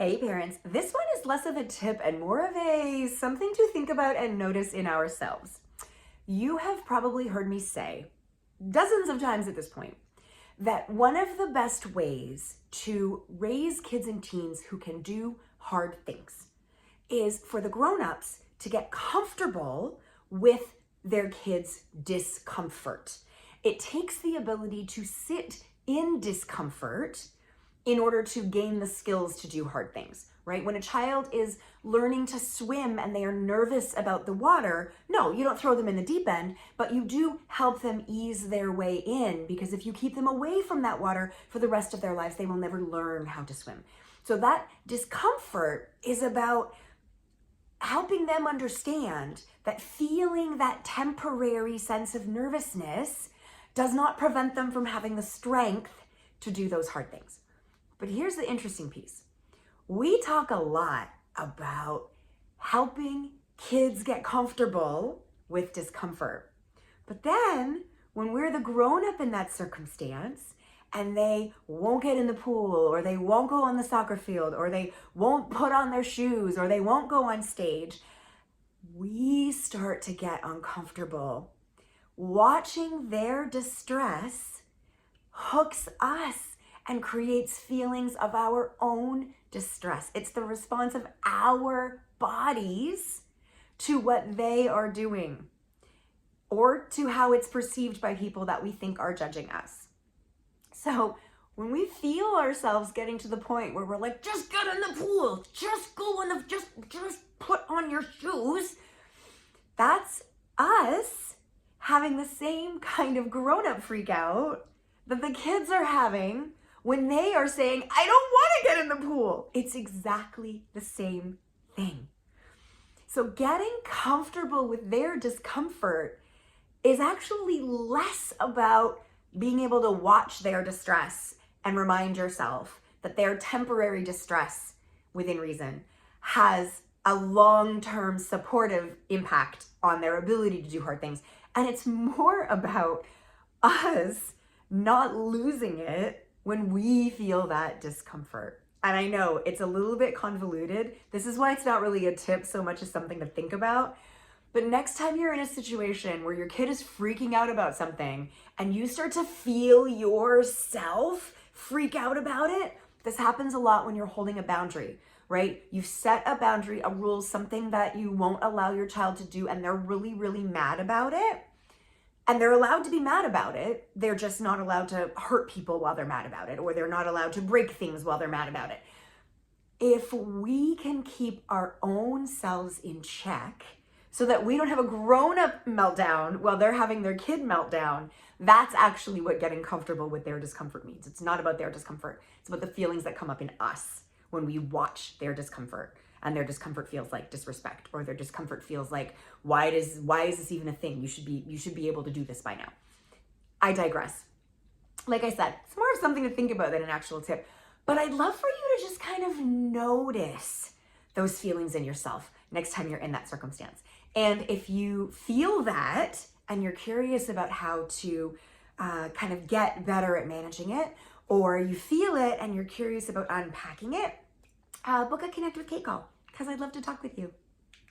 Hey parents, this one is less of a tip and more of a something to think about and notice in ourselves. You have probably heard me say dozens of times at this point that one of the best ways to raise kids and teens who can do hard things is for the grown-ups to get comfortable with their kids' discomfort. It takes the ability to sit in discomfort in order to gain the skills to do hard things, right? When a child is learning to swim and they are nervous about the water, no, you don't throw them in the deep end, but you do help them ease their way in, because if you keep them away from that water for the rest of their lives, they will never learn how to swim. So that discomfort is about helping them understand that feeling that temporary sense of nervousness does not prevent them from having the strength to do those hard things. But here's the interesting piece. We talk a lot about helping kids get comfortable with discomfort. But then when we're the grown-up in that circumstance and they won't get in the pool, or they won't go on the soccer field, or they won't put on their shoes, or they won't go on stage, we start to get uncomfortable. Watching their distress hooks us and creates feelings of our own distress. It's the response of our bodies to what they are doing, or to how it's perceived by people that we think are judging us. So when we feel ourselves getting to the point where we're like, just get in the pool, just go in the, just put on your shoes, that's us having the same kind of grown-up freak out that the kids are having when they are saying, I don't want to get in the pool. It's exactly the same thing. So getting comfortable with their discomfort is actually less about being able to watch their distress and remind yourself that their temporary distress, within reason, has a long-term supportive impact on their ability to do hard things. And it's more about us not losing it when we feel that discomfort. And I know it's a little bit convoluted. This is why it's not really a tip so much as something to think about. But next time you're in a situation where your kid is freaking out about something and you start to feel yourself freak out about it, this happens a lot when you're holding a boundary, right? You've set a boundary, a rule, something that you won't allow your child to do, and they're really, really mad about it. And they're allowed to be mad about it. They're just not allowed to hurt people while they're mad about it, or they're not allowed to break things while they're mad about it. If we can keep our own selves in check so that we don't have a grown-up meltdown while they're having their kid meltdown, that's actually what getting comfortable with their discomfort means. It's not about their discomfort. It's about the feelings that come up in us when we watch their discomfort. And their discomfort feels like disrespect, or their discomfort feels like, why is this even a thing? You should be able to do this by now. I digress. Like I said, it's more of something to think about than an actual tip. But I'd love for you to just kind of notice those feelings in yourself next time you're in that circumstance. And if you feel that and you're curious about how to kind of get better at managing it, or you feel it and you're curious about unpacking it, book a Connect with Kate call, because I'd love to talk with you.